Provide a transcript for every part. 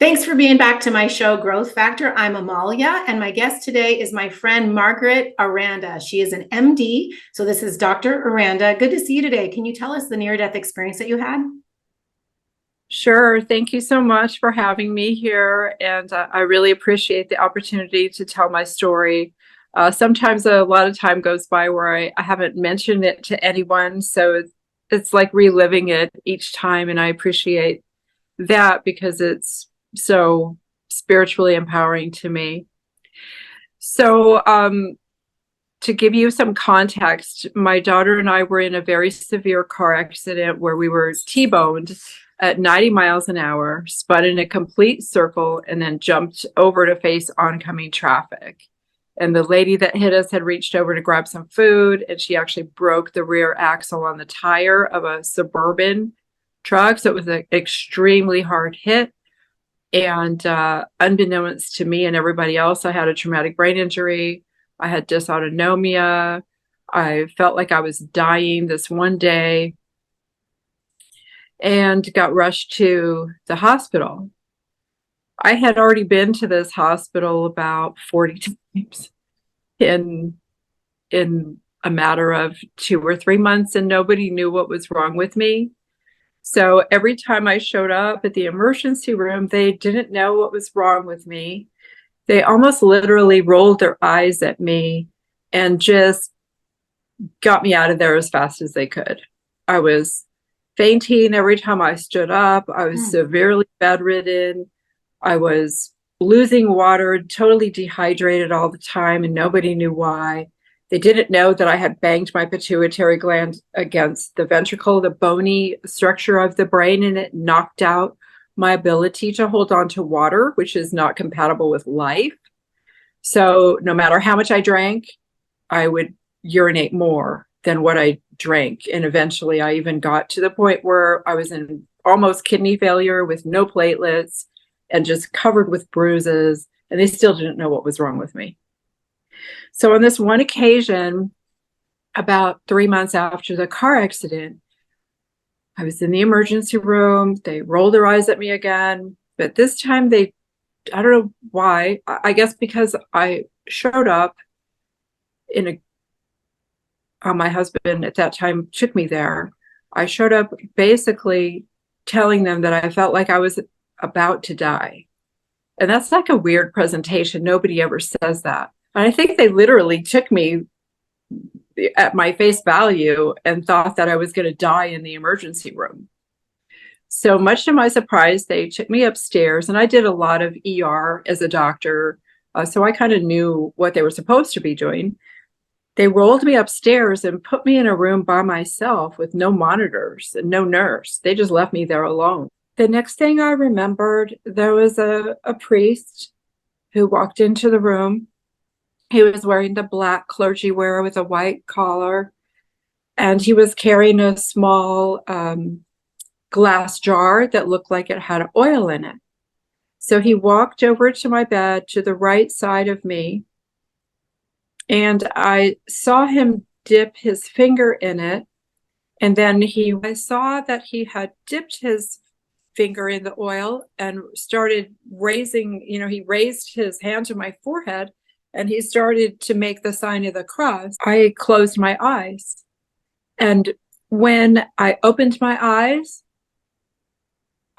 Thanks for being back to my show, Growth Factor. I'm Amalya, and my guest today is my friend Margaret Aranda. She is an MD, so this is Dr. Aranda. Good to see you today. Can you tell us the near-death experience that you had? Sure. Thank you so much for having me here. And I really appreciate the opportunity to tell my story. Sometimes a lot of time goes by where I haven't mentioned it to anyone. So it's like reliving it each time. And I appreciate that because it's so spiritually empowering to me. So, to give you some context, my daughter and I were in a very severe car accident where we were T-boned at 90 miles an hour, spun in a complete circle, and then jumped over to face oncoming traffic. And the lady that hit us had reached over to grab some food, and she actually broke the rear axle on the tire of a Suburban truck. So it was an extremely hard hit. And unbeknownst to me and everybody else, I had a traumatic brain injury. I had dysautonomia. I felt like I was dying this one day and got rushed to the hospital. I had already been to this hospital about 40 times in a matter of 2 or 3 months, and nobody knew what was wrong with me. So every time I showed up at the emergency room, they didn't know what was wrong with me. They almost literally rolled their eyes at me and just got me out of there as fast as they could. I was fainting every time I stood up. I was severely bedridden. I was losing water, totally dehydrated all the time, and nobody knew why. They didn't know that I had banged my pituitary gland against the ventricle, the bony structure of the brain, and it knocked out my ability to hold on to water, which is not compatible with life. So no matter how much I drank, I would urinate more than what I drank. And eventually I even got to the point where I was in almost kidney failure with no platelets and just covered with bruises. And they still didn't know what was wrong with me. So on this one occasion, about 3 months after the car accident, I was in the emergency room. They rolled their eyes at me again, but this time I don't know why. I guess because I showed up my husband at that time took me there. I showed up basically telling them that I felt like I was about to die. And that's like a weird presentation. Nobody ever says that. And I think they literally took me at my face value and thought that I was going to die in the emergency room. So much to my surprise, they took me upstairs, and I did a lot of ER as a doctor. So I kind of knew what they were supposed to be doing. They rolled me upstairs and put me in a room by myself with no monitors and no nurse. They just left me there alone. The next thing I remembered, there was a priest who walked into the room. He was wearing the black clergy wear with a white collar, and he was carrying a small glass jar that looked like it had oil in it. So he walked over to my bed to the right side of me, and I saw him dip his finger in it. And then I saw that he had dipped his finger in the oil and started raising, he raised his hand to my forehead and he started to make the sign of the cross. I closed my eyes. And when I opened my eyes,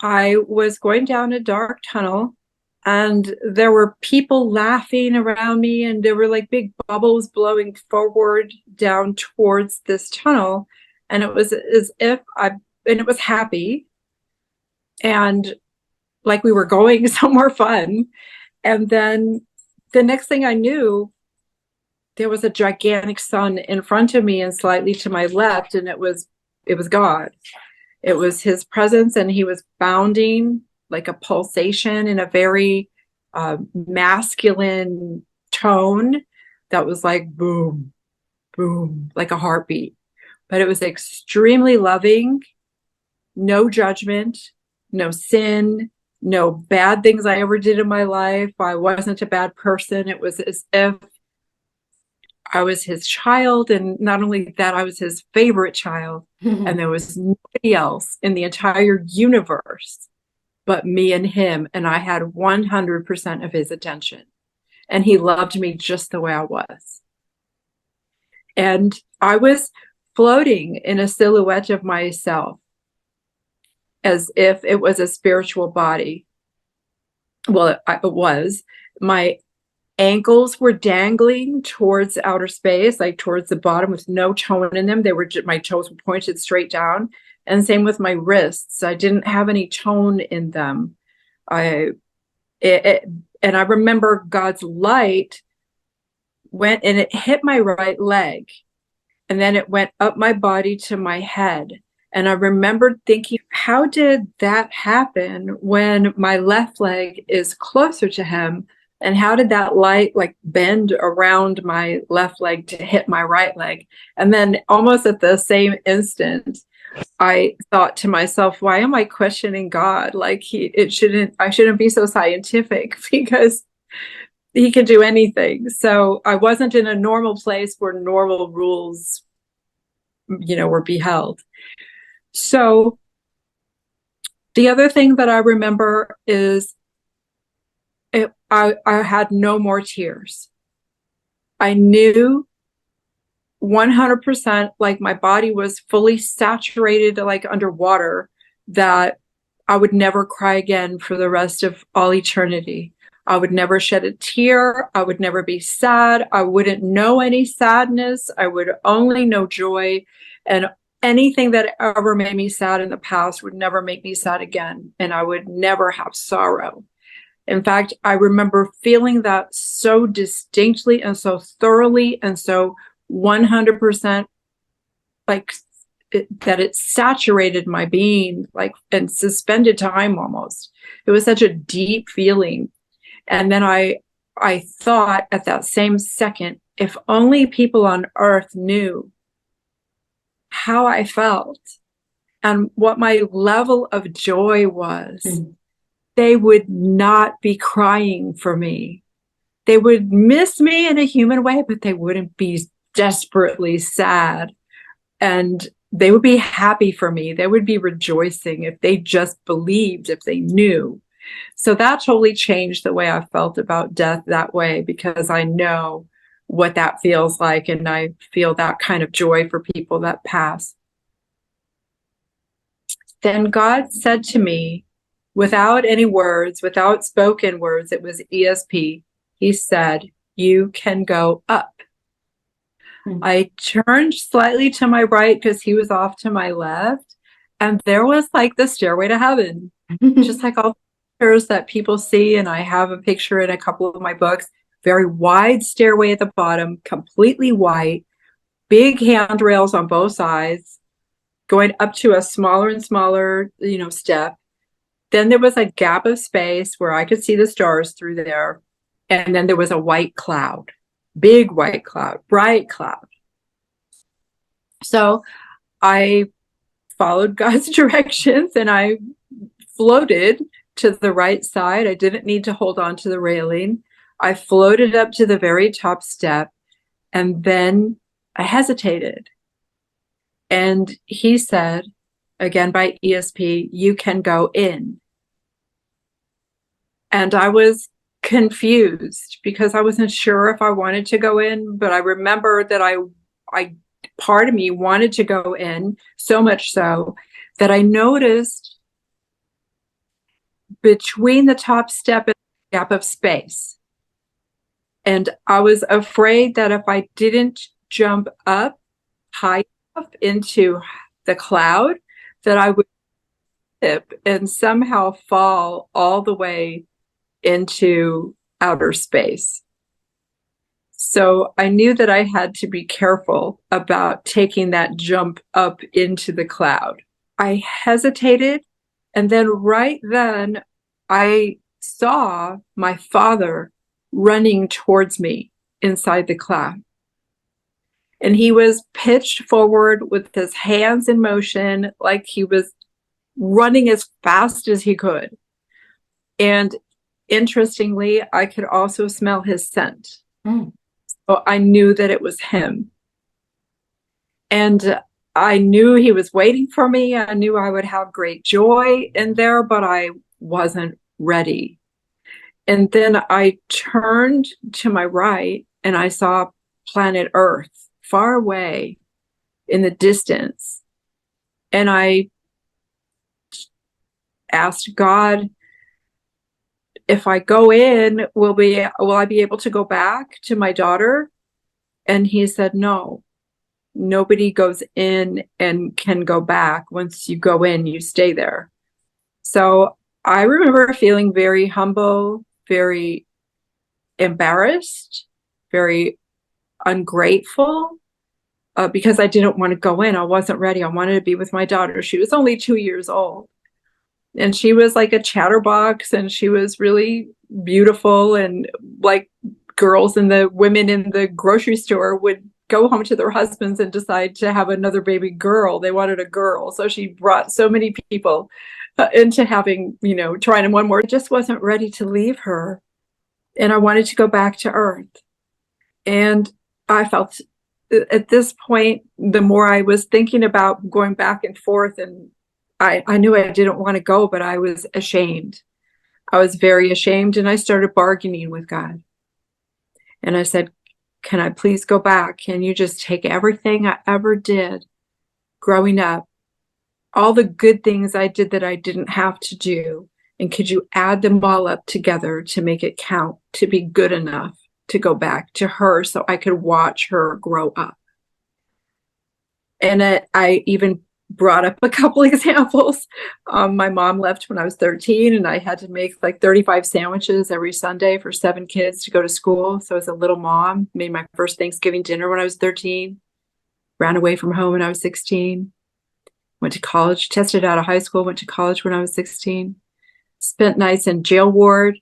I was going down a dark tunnel, and there were people laughing around me, and there were like big bubbles blowing forward down towards this tunnel. And it was as if and it was happy. And like we were going somewhere fun. And then the next thing I knew, there was a gigantic sun in front of me and slightly to my left, and it was God. It was his presence, and he was bounding like a pulsation in a very masculine tone that was like boom, boom, like a heartbeat. But it was extremely loving, no judgment, no sin, no bad things I ever did in my life. I wasn't a bad person. It was as if I was his child. And not only that, I was his favorite child. And there was nobody else in the entire universe but me and him. And I had 100% of his attention. And he loved me just the way I was. And I was floating in a silhouette of myself as if it was a spiritual body. Well, it was. My ankles were dangling towards outer space, like towards the bottom with no tone in them. My toes were pointed straight down. And same with my wrists. I didn't have any tone in them. And I remember God's light went and it hit my right leg. And then it went up my body to my head. And I remembered thinking, how did that happen when my left leg is closer to him? And how did that light like bend around my left leg to hit my right leg? And then almost at the same instant, I thought to myself, why am I questioning God? Like I shouldn't be so scientific because he can do anything. So I wasn't in a normal place where normal rules, were beheld. So the other thing that I remember is I had no more tears. I knew 100%, like my body was fully saturated, like underwater, that I would never cry again for the rest of all eternity. I would never shed a tear. I would never be sad. I wouldn't know any sadness. I would only know joy. And anything that ever made me sad in the past would never make me sad again. And I would never have sorrow. In fact, I remember feeling that so distinctly and so thoroughly and so 100%, like that it saturated my being, like in suspended time almost. It was such a deep feeling. And then I thought at that same second, if only people on earth knew how I felt and what my level of joy was, they would not be crying for me. They would miss me in a human way, but they wouldn't be desperately sad. And they would be happy for me. They would be rejoicing if they just believed, if they knew. So that totally changed the way I felt about death that way, because I know what that feels like. And I feel that kind of joy for people that pass. Then God said to me, without any words, without spoken words, it was ESP. He said, you can go up. I turned slightly to my right because he was off to my left. And there was like the stairway to heaven, just like all the pictures that people see. And I have a picture in a couple of my books, very wide stairway at the bottom, completely white, big handrails on both sides, going up to a smaller and smaller, step. Then there was a gap of space where I could see the stars through there. And then there was a white cloud, big white cloud, bright cloud. So I followed God's directions and I floated to the right side. I didn't need to hold on to the railing. I floated up to the very top step, and then I hesitated. And he said, again by ESP, you can go in. And I was confused because I wasn't sure if I wanted to go in, but I remember that I part of me wanted to go in, so much so that I noticed between the top step and the gap of space. And I was afraid that if I didn't jump up high enough into the cloud, that I would tip and somehow fall all the way into outer space. So I knew that I had to be careful about taking that jump up into the cloud. I hesitated, and then right then I saw my father running towards me inside the cloud. And he was pitched forward with his hands in motion, like he was running as fast as he could. And interestingly, I could also smell his scent. So I knew that it was him. And I knew he was waiting for me. I knew I would have great joy in there, but I wasn't ready. And then I turned to my right and I saw planet Earth far away in the distance. And I asked God, if I go in, will I be able to go back to my daughter? And he said, no, nobody goes in and can go back. Once you go in, you stay there. So I remember feeling very humble, very embarrassed, very ungrateful, because I didn't want to go in. I wasn't ready. I wanted to be with my daughter. She was only 2 years old. And she was like a chatterbox, and she was really beautiful. And like girls and the women in the grocery store would go home to their husbands and decide to have another baby girl. They wanted a girl. So she brought so many people into having, trying one more. I just wasn't ready to leave her. And I wanted to go back to Earth. And I felt at this point, the more I was thinking about going back and forth, and I knew I didn't want to go, but I was ashamed. I was very ashamed, and I started bargaining with God. And I said, can I please go back? Can you just take everything I ever did growing up, all the good things I did that I didn't have to do, and could you add them all up together to make it count, to be good enough to go back to her so I could watch her grow up? And I even brought up a couple examples. My mom left when I was 13, and I had to make like 35 sandwiches every Sunday for 7 kids to go to school. So as a little mom, made my first Thanksgiving dinner when I was 13, ran away from home when I was 16, went to college, tested out of high school, went to college when I was 16, spent nights in jail ward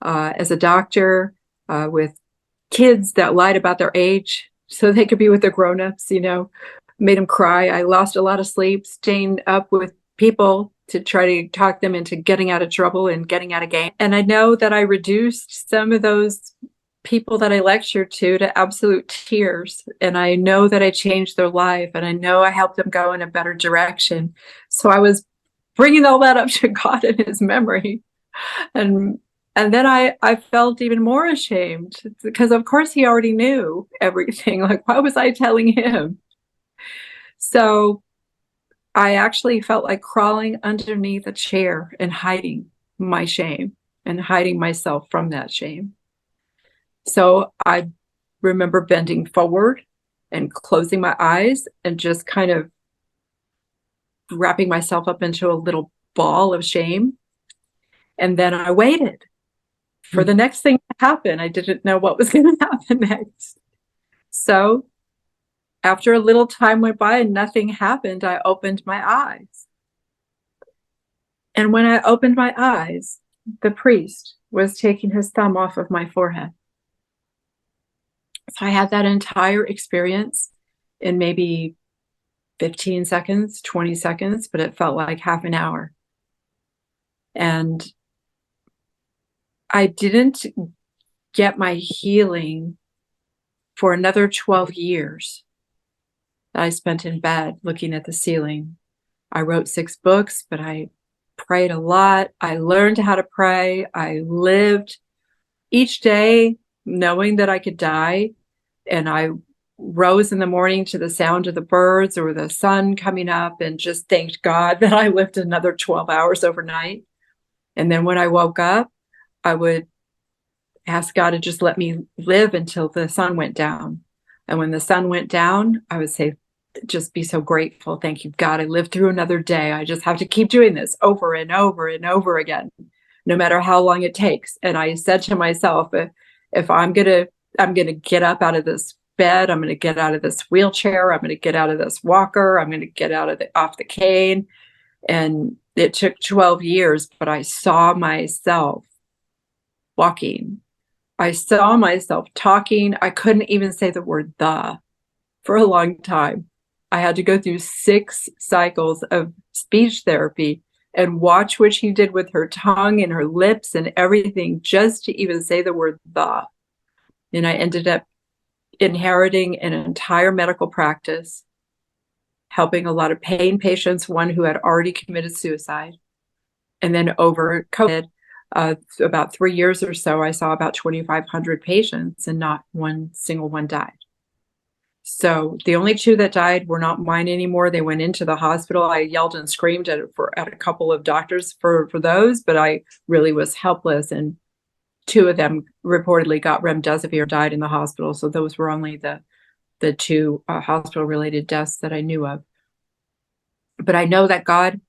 as a doctor with kids that lied about their age so they could be with their grown-ups, made them cry. I lost a lot of sleep, staying up with people to try to talk them into getting out of trouble and getting out of game. And I know that I reduced some of those people that I lectured to absolute tears. And I know that I changed their life, and I know I helped them go in a better direction. So I was bringing all that up to God in his memory. And then I felt even more ashamed, because of course he already knew everything. Like, why was I telling him? So I actually felt like crawling underneath a chair and hiding my shame and hiding myself from that shame. So I remember bending forward and closing my eyes and just kind of wrapping myself up into a little ball of shame. And then I waited for the next thing to happen. I didn't know what was going to happen next. So after a little time went by and nothing happened, I opened my eyes. And when I opened my eyes, the priest was taking his thumb off of my forehead. So I had that entire experience in maybe 15 seconds, 20 seconds, but it felt like half an hour. And I didn't get my healing for another 12 years. I spent in bed looking at the ceiling. I wrote 6 books, but I prayed a lot. I learned how to pray. I lived each day knowing that I could die. And I rose in the morning to the sound of the birds or the sun coming up, and just thanked God that I lived another 12 hours overnight. And then when I woke up, I would ask God to just let me live until the sun went down. And when the sun went down, I would say, just be so grateful. Thank you, God. I lived through another day. I just have to keep doing this over and over and over again, no matter how long it takes. And I said to myself, if I'm going to get up out of this bed, I'm going to get out of this wheelchair, I'm going to get out of this walker, I'm going to get off the cane. And it took 12 years, but I saw myself walking. I saw myself talking. I couldn't even say the word "the" for a long time. I had to go through 6 cycles of speech therapy and watch what she did with her tongue and her lips and everything just to even say the word "the." And I ended up inheriting an entire medical practice, helping a lot of pain patients, one who had already committed suicide. And then over COVID, about 3 years or so, I saw about 2,500 patients and not one single one died. So the only two that died were not mine anymore. They went into the hospital. I yelled and screamed at a couple of doctors for those, but I really was helpless. And two of them reportedly got remdesivir, died in the hospital. So those were only the two hospital-related deaths that I knew of. But I know that God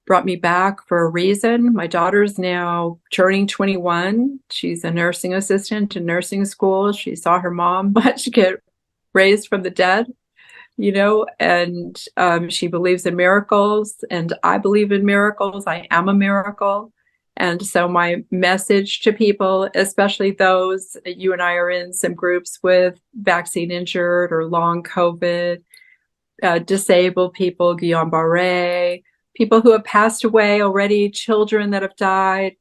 brought me back for a reason. My daughter's now turning 21. She's a nursing assistant in nursing school. She saw her mom get raised from the dead, and she believes in miracles, and I believe in miracles. I am a miracle. And so my message to people, especially those, you and I are in some groups with vaccine injured or long COVID, disabled people, Guillain-Barré, people who have passed away already, children that have died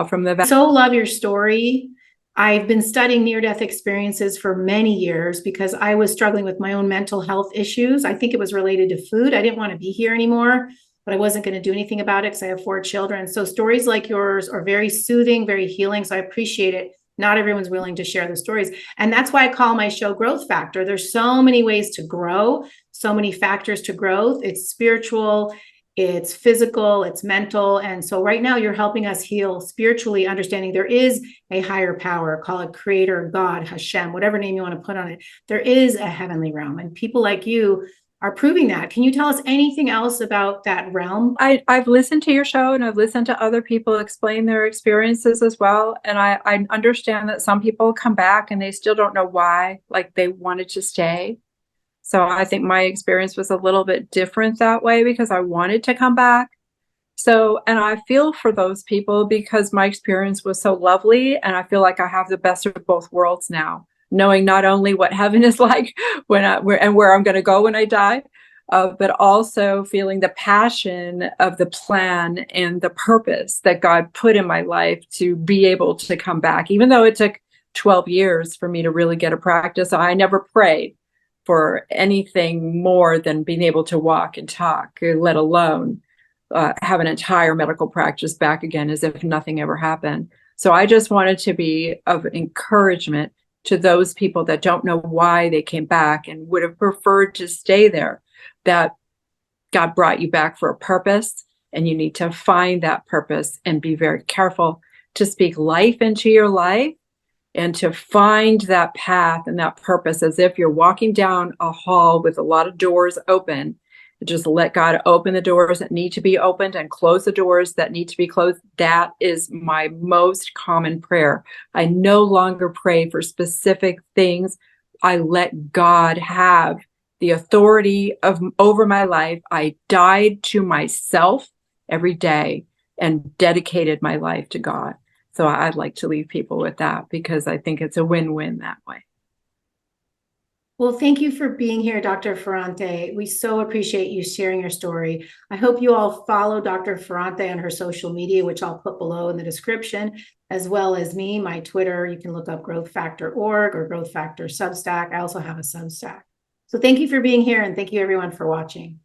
from the vaccine. So love your story. I've been studying near-death experiences for many years because I was struggling with my own mental health issues. I think it was related to food. I didn't want to be here anymore, but I wasn't going to do anything about it because I have 4 children. So stories like yours are very soothing, very healing. So I appreciate it. Not everyone's willing to share the stories. And that's why I call my show Growth Factor. There's so many ways to grow, so many factors to growth. It's spiritual, it's physical, it's mental. And so right now you're helping us heal spiritually, understanding there is a higher power, call it creator, God, Hashem, whatever name you want to put on it. There is a heavenly realm, and people like you are proving that. Can you tell us anything else about that realm? I've listened to your show, and I've listened to other people explain their experiences as well. And I understand that some people come back and they still don't know why, like they wanted to stay. So I think my experience was a little bit different that way because I wanted to come back. So, and I feel for those people because my experience was so lovely, and I feel like I have the best of both worlds now, knowing not only what heaven is like where I'm going to go when I die, but also feeling the passion of the plan and the purpose that God put in my life to be able to come back, even though it took 12 years for me to really get a practice. I never prayed for anything more than being able to walk and talk, let alone have an entire medical practice back again as if nothing ever happened. So I just wanted to be of encouragement to those people that don't know why they came back and would have preferred to stay there, that God brought you back for a purpose, and you need to find that purpose and be very careful to speak life into your life and to find that path and that purpose as if you're walking down a hall with a lot of doors open. Just let God open the doors that need to be opened and close the doors that need to be closed. That is my most common prayer. I no longer pray for specific things. I let God have the authority over my life. I died to myself every day and dedicated my life to God. So I'd like to leave people with that because I think it's a win-win that way. Well, thank you for being here, Dr. Ferrante. We so appreciate you sharing your story. I hope you all follow Dr. Ferrante on her social media, which I'll put below in the description, as well as me, my Twitter. You can look up growthfactor.org or Growth Factor Substack. I also have a Substack. So thank you for being here, and thank you everyone for watching.